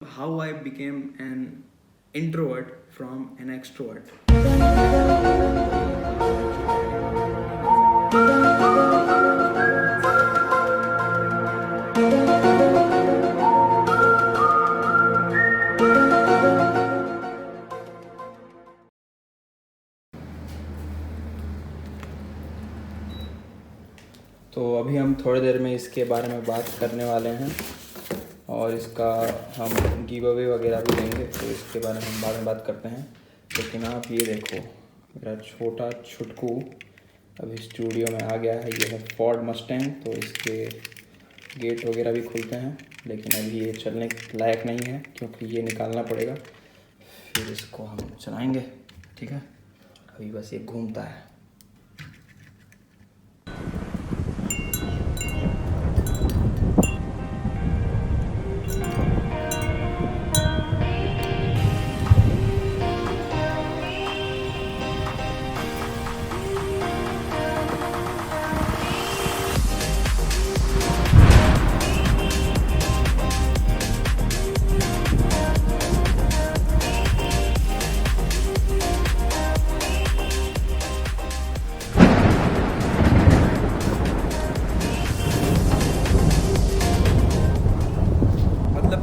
How I became an introvert from an extrovert. तो अभी हम थोड़ी देर में इसके बारे में बात करने वाले हैं और इसका हम गिव अवे वगैरह भी देंगे, तो इसके बारे में हम बाद में बात करते हैं। लेकिन आप ये देखो, मेरा छोटा छुटकू अभी स्टूडियो में आ गया है। ये है फोर्ड मस्टैंग, तो इसके गेट वगैरह भी खुलते हैं, लेकिन अभी ये चलने लायक नहीं है क्योंकि ये निकालना पड़ेगा, फिर इसको हम चलाएँगे। ठीक है, अभी बस ये घूमता है।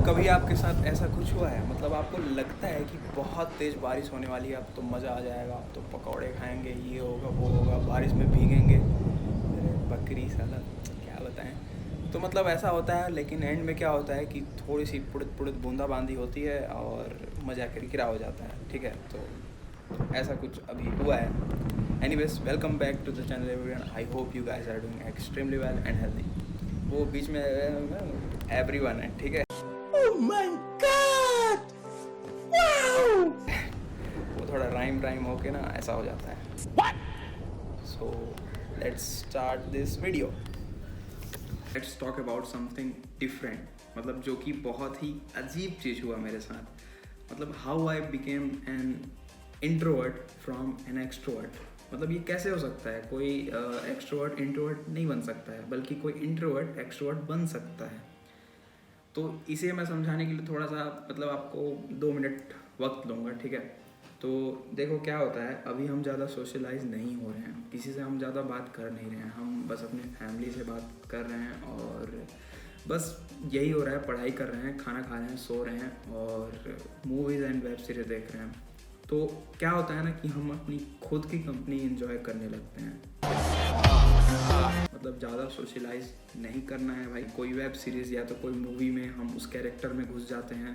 कभी आपके साथ ऐसा कुछ हुआ है, मतलब आपको लगता है कि बहुत तेज़ बारिश होने वाली है, अब तो मज़ा आ जाएगा, अब तो पकौड़े खाएंगे, ये होगा वो होगा, बारिश में भीगेंगे। अरे बकरी साला, क्या बताएं। तो मतलब ऐसा होता है, लेकिन एंड में क्या होता है कि थोड़ी सी पुड़त बूंदाबांदी होती है और मज़ा किरकिरा हो जाता है। ठीक है, तो ऐसा कुछ अभी हुआ है। Anyways, welcome back to the channel everyone. I hope you guys are doing extremely well and healthy. वो बीच में एवरीवन है, ठीक है। Oh my God! Wow! वो थोड़ा राइम होके ना ऐसा हो जाता है। What? So let's start this video. Let's talk about something different. मतलब जो कि बहुत ही अजीब चीज़ हुआ मेरे साथ। मतलब how I became an introvert from an extrovert. मतलब ये कैसे हो सकता है? कोई एक्सट्रोवर्ट इंट्रोवर्ट नहीं बन सकता है, बल्कि कोई इंट्रोवर्ट एक्सट्रोवर्ट बन सकता है। तो इसे मैं समझाने के लिए थोड़ा सा मतलब आपको 2 मिनट वक्त लूँगा। ठीक है, तो देखो क्या होता है, अभी हम ज़्यादा सोशलाइज नहीं हो रहे हैं, किसी से हम ज़्यादा बात कर नहीं रहे हैं, हम बस अपनी फैमिली से बात कर रहे हैं और बस यही हो रहा है। पढ़ाई कर रहे हैं, खाना खा रहे हैं, सो रहे हैं और मूवीज़ एंड वेब सीरीज देख रहे हैं। तो क्या होता है ना कि हम अपनी खुद की कंपनी एंजॉय करने लगते हैं। मतलब ज़्यादा सोशलाइज नहीं करना है भाई। कोई वेब सीरीज़ या तो कोई मूवी में हम उस कैरेक्टर में घुस जाते हैं,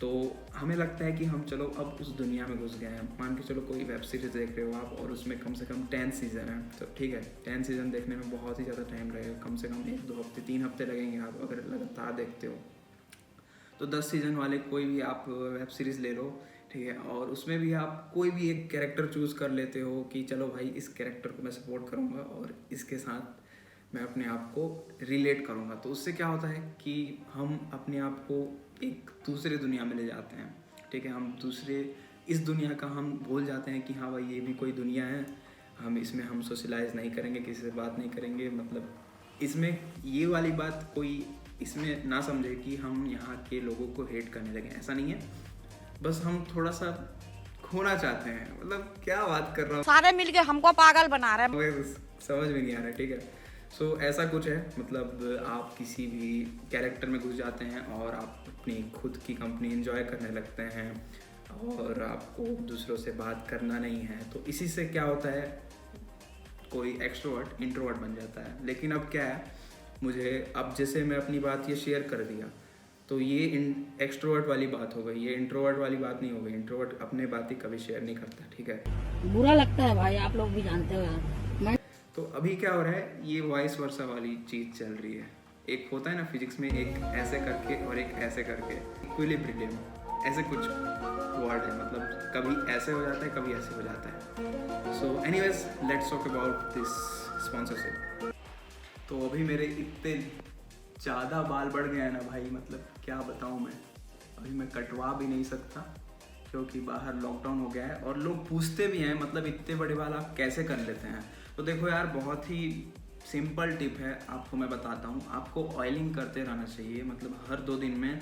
तो हमें लगता है कि हम चलो अब उस दुनिया में घुस गए हैं। मान के चलो कोई वेब सीरीज़ देख रहे हो आप और उसमें कम से कम 10 सीज़न है, तो ठीक है, 10 सीज़न देखने में बहुत ही ज़्यादा टाइम लगेगा, कम से कम 1-2 हफ्ते 3 हफ्ते लगेंगे आप अगर लगातार देखते हो। तो 10 सीज़न वाले कोई भी आप वेब सीरीज़ ले लो, ठीक है, और उसमें भी आप कोई भी एक कैरेक्टर चूज़ कर लेते हो कि चलो भाई इस कैरेक्टर को मैं सपोर्ट करूँगा और इसके साथ मैं अपने आप को रिलेट करूँगा। तो उससे क्या होता है कि हम अपने आप को एक दूसरे दुनिया में ले जाते हैं। ठीक है, हम दूसरे इस दुनिया का हम भूल जाते हैं कि हाँ भाई ये भी कोई दुनिया है, हम इसमें हम सोशलाइज नहीं करेंगे, किसी से बात नहीं करेंगे। मतलब इसमें ये वाली बात कोई इसमें ना समझे कि हम यहाँ के लोगों को हेट करने लगे, ऐसा नहीं है। बस हम थोड़ा सा खोना चाहते हैं। मतलब क्या बात कर रहा हूँ, सारे मिलके हमको पागल बना रहे हैं, मुझे समझ में नहीं आ रहा। ठीक है, सो ऐसा कुछ है। मतलब आप किसी भी कैरेक्टर में घुस जाते हैं और आप अपनी खुद की कंपनी एंजॉय करने लगते हैं और आपको दूसरों से बात करना नहीं है। तो इसी से क्या होता है, कोई एक्सट्रोवर्ट इंट्रोवर्ट बन जाता है। लेकिन अब क्या है, मुझे अब जैसे मैं अपनी बात ये शेयर कर दिया, तो ये एक्सट्रोवर्ट वाली बात हो गई, ये इंट्रोवर्ट वाली बात नहीं हो गई। इंट्रोवर्ट अपने बातें कभी शेयर नहीं करता। ठीक है, बुरा लगता है भाई, आप लोग भी जानते हो यार। तो अभी क्या हो रहा है, ये वॉइस वर्सा वाली चीज़ चल रही है। एक होता है ना फिजिक्स में, एक ऐसे करके और एक ऐसे करके, इक्विलिब्रियम ऐसे कुछ वर्ड है। मतलब कभी ऐसे हो जाता है, कभी ऐसे हो जाता है। So anyways, let's talk about this sponsorship. तो अभी मेरे इतने ज़्यादा बाल बढ़ गए हैं ना भाई, मतलब क्या बताऊँ मैं। अभी मैं कटवा भी नहीं सकता क्योंकि बाहर लॉकडाउन हो गया है और लोग पूछते भी हैं, मतलब इतने बड़े बाल आप कैसे कर लेते हैं। तो देखो यार, बहुत ही सिंपल टिप है, आपको मैं बताता हूँ। आपको ऑयलिंग करते रहना चाहिए। मतलब हर 2 दिन में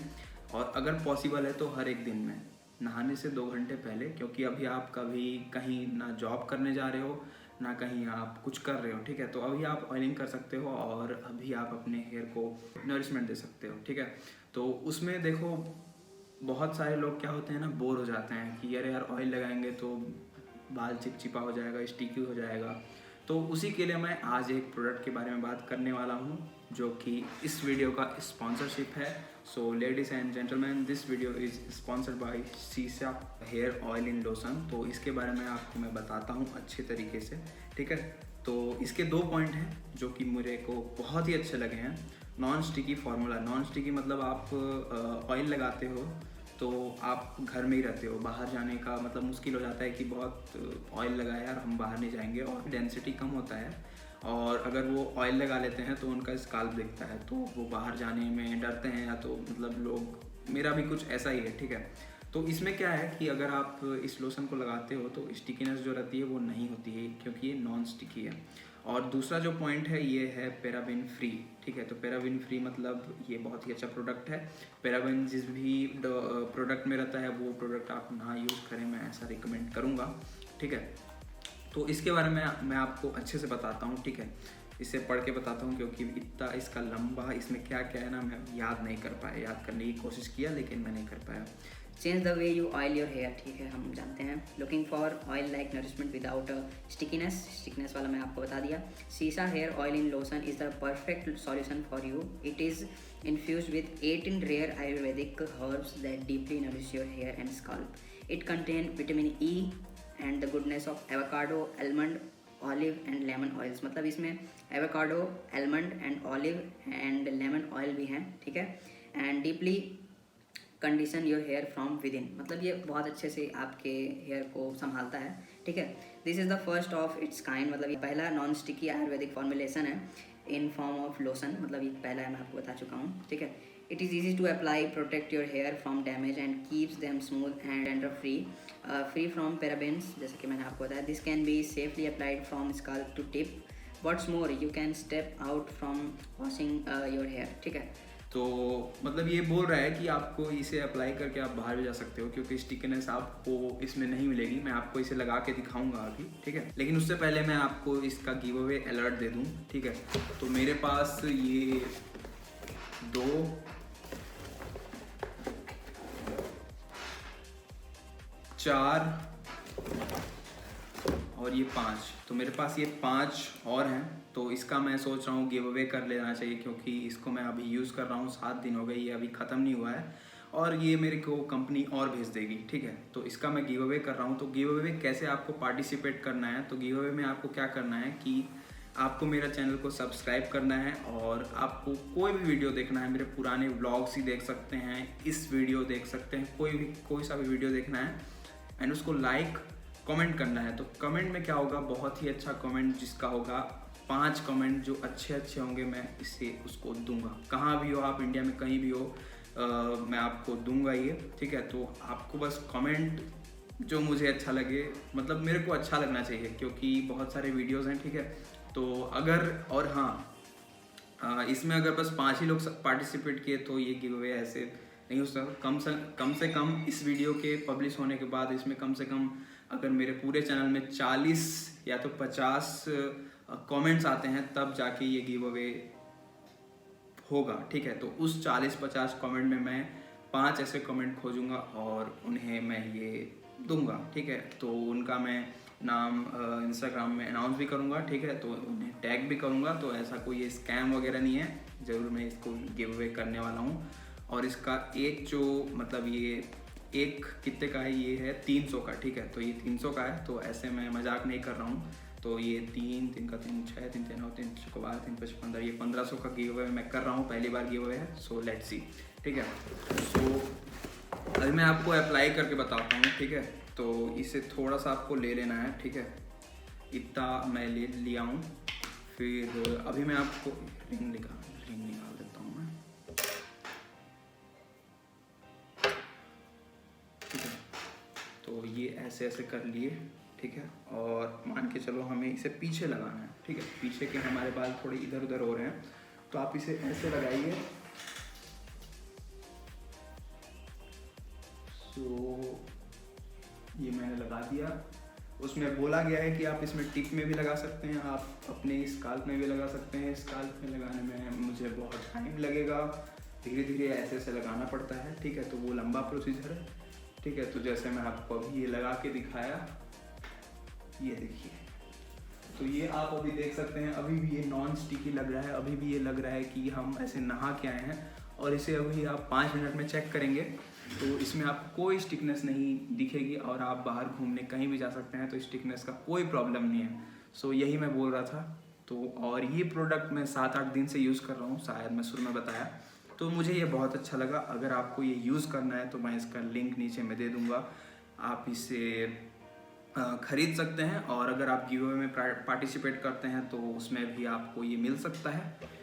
और अगर पॉसिबल है तो हर एक दिन में नहाने से 2 घंटे पहले, क्योंकि अभी आप कभी कहीं ना जॉब करने जा रहे हो ना कहीं आप कुछ कर रहे हो, ठीक है। तो अभी आप ऑयलिंग कर सकते हो और अभी आप अपने हेयर को नरिशमेंट दे सकते हो, ठीक है। तो उसमें देखो बहुत सारे लोग क्या होते हैं ना, बोर हो जाते हैं कि अरे यार ऑयल लगाएंगे तो बाल चिपचिपा हो जाएगा, स्टिकी हो जाएगा। तो उसी के लिए मैं आज एक प्रोडक्ट के बारे में बात करने वाला हूँ जो कि इस वीडियो का स्पॉन्सरशिप है। सो ladies and gentleman, this video is sponsored by सीसा हेयर ऑयल इन लोशन। तो इसके बारे में आपको मैं बताता हूँ अच्छे तरीके से, ठीक है। तो इसके 2 पॉइंट हैं जो कि मुझे को बहुत ही अच्छे लगे हैं। Non sticky formula, non sticky मतलब आप ऑयल लगाते हो तो आप घर में ही रहते हो, बाहर जाने का मतलब मुश्किल हो जाता है कि बहुत ऑयल लगाया यार हम बाहर नहीं जाएंगे, और डेंसिटी कम होता है, और अगर वो ऑयल लगा लेते हैं तो उनका स्काल्प दिखता है तो वो बाहर जाने में डरते हैं, या तो मतलब लोग, मेरा भी कुछ ऐसा ही है, ठीक है। तो इसमें क्या है कि अगर आप इस लोशन को लगाते हो तो स्टिकीनेस जो रहती है वो नहीं होती है, क्योंकि ये नॉन स्टिकी है। और दूसरा जो पॉइंट है ये है पैराबेन फ्री, ठीक है। तो पैराबेन फ्री मतलब ये बहुत ही अच्छा प्रोडक्ट है। पैराबेन जिस भी प्रोडक्ट में रहता है वो प्रोडक्ट आप ना यूज़ करें, मैं ऐसा रिकमेंड करूँगा, ठीक है। तो इसके बारे में मैं आपको अच्छे से बताता हूँ, ठीक है। इसे पढ़ के बताता हूँ क्योंकि इतना इसका लंबा, इसमें क्या क्या है ना मैं याद नहीं कर पाया, याद करने की कोशिश किया लेकिन मैं नहीं कर पाया। Change the way you oil your hair, ठीक है, हम जानते हैं। Looking for oil like nourishment without stickiness वाला मैं आपको बता दिया। Sesa hair oil in lotion is the perfect solution for you. It is infused with 18 rare Ayurvedic herbs that deeply nourish your hair and scalp. It contains vitamin E and the goodness of avocado, almond, olive and lemon oils. मतलब इसमें avocado, almond and olive and lemon oil भी हैं, ठीक है। and deeply condition your hair from within, मतलब ये बहुत अच्छे से आपके हेयर को संभालता है, ठीक है। This is the first of its kind, मतलब ये पहला नॉन स्टिकी आयुर्वेदिक फॉर्मुलेशन है इन फॉर्म ऑफ लोशन, मतलब ये पहला है, मैं आपको बता चुका हूँ, ठीक है। It is easy to apply, protect your hair from damage and keeps them smooth and dandruff free from parabens, जैसे कि मैंने आपको बताया। This can be safely applied from scalp to tip. What's more, you can step out from washing your hair, ठीक है। तो मतलब ये बोल रहा है कि आपको इसे अप्लाई करके आप बाहर भी जा सकते हो, क्योंकि स्टिकनेस आपको इसमें नहीं मिलेगी। मैं आपको इसे लगा के दिखाऊंगा अभी, ठीक है। लेकिन उससे पहले मैं आपको इसका गिव अवे अलर्ट दे दूं, ठीक है। तो मेरे पास ये 2, 4 और ये 5, तो मेरे पास ये 5 और हैं। तो इसका मैं सोच रहा हूँ गिव अवे कर लेना चाहिए, क्योंकि इसको मैं अभी यूज़ कर रहा हूँ, 7 दिन हो गए, ये अभी ख़त्म नहीं हुआ है और ये मेरे को कंपनी और भेज देगी, ठीक है। तो इसका मैं गिव अवे कर रहा हूँ। तो गिव अवे कैसे आपको पार्टिसिपेट करना है, तो गिव अवे में आपको क्या करना है कि आपको मेरा चैनल को सब्सक्राइब करना है, और आपको कोई भी वीडियो देखना है, मेरे पुराने व्लॉग्स ही देख सकते हैं, इस वीडियो देख सकते हैं, कोई सा भी वीडियो देखना है, एंड उसको लाइक कमेंट करना है। तो कमेंट में क्या होगा, बहुत ही अच्छा कमेंट जिसका होगा, 5 कमेंट जो अच्छे होंगे, मैं इसे उसको दूंगा। कहाँ भी हो आप, इंडिया में कहीं भी हो, मैं आपको दूंगा ये, ठीक है। तो आपको बस कमेंट जो मुझे अच्छा लगे, मतलब मेरे को अच्छा लगना चाहिए, क्योंकि बहुत सारे वीडियोस हैं, ठीक है। तो अगर, और हाँ, इसमें अगर बस 5 ही लोग पार्टिसिपेट किए तो ये गिव अवे ऐसे नहीं हो सकता। कम से कम इस वीडियो के पब्लिश होने के बाद इसमें कम से कम अगर मेरे पूरे चैनल में 40 या तो 50 कमेंट्स आते हैं, तब जाके ये गिव अवे होगा, ठीक है। तो उस 40-50 कमेंट में मैं 5 ऐसे कमेंट खोजूंगा और उन्हें मैं ये दूंगा, ठीक है। तो उनका मैं नाम इंस्टाग्राम में अनाउंस भी करूंगा, ठीक है। तो उन्हें टैग भी करूंगा। तो ऐसा कोई ये स्कैम वगैरह नहीं है, ज़रूर मैं इसको गिव अवे करने वाला हूँ। और इसका एक जो मतलब ये एक कितने का है, ये है 300 का, ठीक है। तो ये 300 का है, तो ऐसे मैं मजाक नहीं कर रहा हूँ। तो ये 3 का 3 6 3 9 3 12 3 5 15, ये 1500 का गिव अवे मैं कर रहा हूँ, पहली बार गिव अवे है। सो लेट्स सी, ठीक है। सो अभी मैं आपको अप्लाई करके बताता हूँ, ठीक है। तो इसे थोड़ा सा आपको ले लेना है, ठीक है। इतना मैं ले लिया हूँ। फिर अभी मैं आपको रिंग निकाल देता हूँ मैं, ठीक है। तो ये ऐसे ऐसे कर लिए, ठीक है। और मान के चलो हमें इसे पीछे लगाना है, ठीक है। पीछे के हमारे बाल थोड़े इधर उधर हो रहे हैं, तो आप इसे ऐसे लगाइए, तो ये मैंने लगा दिया। उसमें बोला गया है कि आप इसमें टिप में भी लगा सकते हैं, आप अपने स्काल्प में भी लगा सकते हैं। स्काल्प में लगाने में मुझे बहुत टाइम लगेगा, धीरे धीरे ऐसे ऐसे लगाना पड़ता है, ठीक है। तो वो लंबा प्रोसीजर है, ठीक है। तो जैसे मैं आपको अभी ये लगा के दिखाया, ये देखिए, तो ये आप अभी देख सकते हैं, अभी भी ये नॉन स्टिकी लग रहा है, अभी भी ये लग रहा है कि हम ऐसे नहा के आए हैं। और इसे अभी आप 5 मिनट में चेक करेंगे तो इसमें आपको कोई स्टिकनेस नहीं दिखेगी, और आप बाहर घूमने कहीं भी जा सकते हैं तो स्टिकनेस का कोई प्रॉब्लम नहीं है। सो यही मैं बोल रहा था। तो और ये प्रोडक्ट मैं 7-8 दिन से यूज़ कर रहा हूँ, शायद मैं शुरू में बताया, तो मुझे ये बहुत अच्छा लगा। अगर आपको ये यूज़ करना है तो मैं इसका लिंक नीचे में दे दूँगा, आप इसे खरीद सकते हैं। और अगर आप गिव अवे में पार्टिसिपेट करते हैं तो उसमें भी आपको ये मिल सकता है।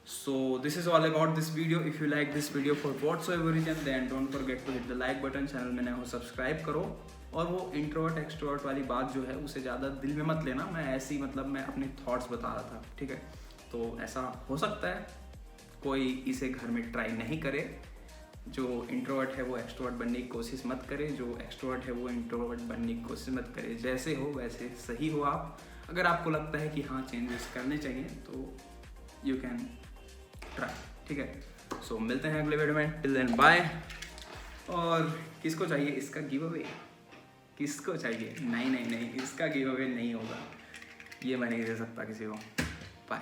So this is all about this video. If you like this video for whatsoever reason, then don't forget to hit the like button. Channel में नए हो सब्सक्राइब करो। और वो इंट्रोवर्ट एक्सट्रोवर्ट वाली बात जो है उसे ज़्यादा दिल में मत लेना, मैं ऐसी मतलब मैं अपने थॉट्स बता रहा था, ठीक है। तो ऐसा हो सकता है कोई इसे घर में ट्राई नहीं करे, जो इंट्रोवर्ट है वो एक्सट्रोवर्ट बनने की कोशिश मत करे, जो एक्सट्रोवर्ट है वो इंट्रोवर्ट बनने की कोशिश मत करे। जैसे हो वैसे सही हो आप। अगर आपको लगता है कि हाँ चेंजेस करने चाहिए तो यू कैन ट्राई, ठीक है। सो मिलते हैं अगले वीडियो में, टिल देन बाय। और किसको चाहिए इसका गिव अवे, किसको चाहिए? नहीं नहीं नहीं, इसका गिव अवे नहीं होगा, ये मैं नहीं दे सकता किसी को। बाय।